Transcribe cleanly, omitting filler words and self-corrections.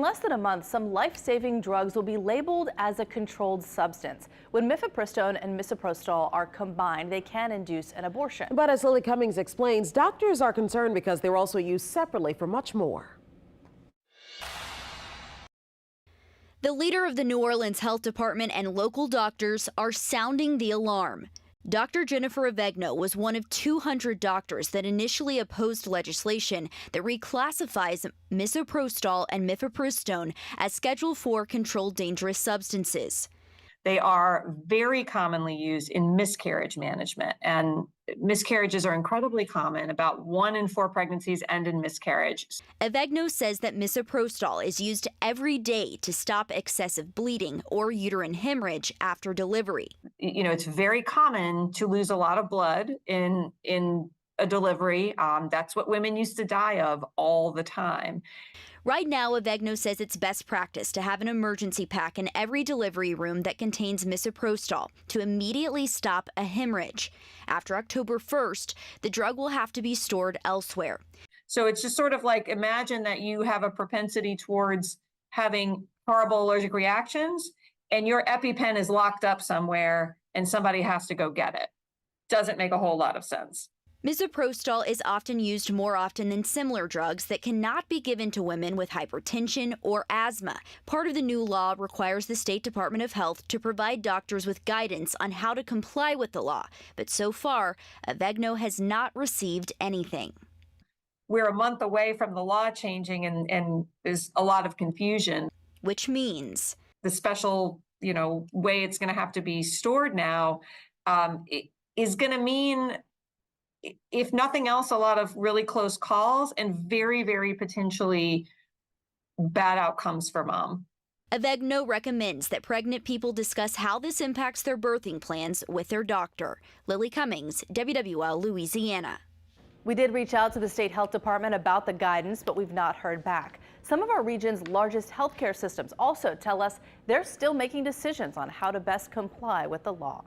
In less than a month, some life-saving drugs will be labeled as a controlled substance. When mifepristone and misoprostol are combined, they can induce an abortion. But as Lily Cummings explains, doctors are concerned because they're also used separately for much more. The leader of the New Orleans Health Department and local doctors are sounding the alarm. Dr. Jennifer Avegno was one of 200 doctors that initially opposed legislation that reclassifies misoprostol and mifepristone as Schedule IV controlled dangerous substances. They are very commonly used in miscarriage management, and miscarriages are incredibly common. About 1 in 4 pregnancies end in miscarriage. Avegno says that misoprostol is used every day to stop excessive bleeding or uterine hemorrhage after delivery. You know, it's very common to lose a lot of blood in a delivery. That's what women used to die of all the time. Right now, Avegno says it's best practice to have an emergency pack in every delivery room that contains misoprostol to immediately stop a hemorrhage. After October 1st, the drug will have to be stored elsewhere. So it's just sort of like, imagine that you have a propensity towards having horrible allergic reactions and your EpiPen is locked up somewhere and somebody has to go get it. Doesn't make a whole lot of sense. Misoprostol is often used more often than similar drugs that cannot be given to women with hypertension or asthma. Part of the new law requires the State Department of Health to provide doctors with guidance on how to comply with the law. But so far, Avegno has not received anything. We're a month away from the law changing and there's a lot of confusion. Which means the special, way it's going to have to be stored now is going to mean, if nothing else, a lot of really close calls and very, very potentially bad outcomes for mom. Avegno recommends that pregnant people discuss how this impacts their birthing plans with their doctor. Lily Cummings, WWL, Louisiana. We did reach out to the state health department about the guidance, but we've not heard back. Some of our region's largest healthcare systems also tell us they're still making decisions on how to best comply with the law.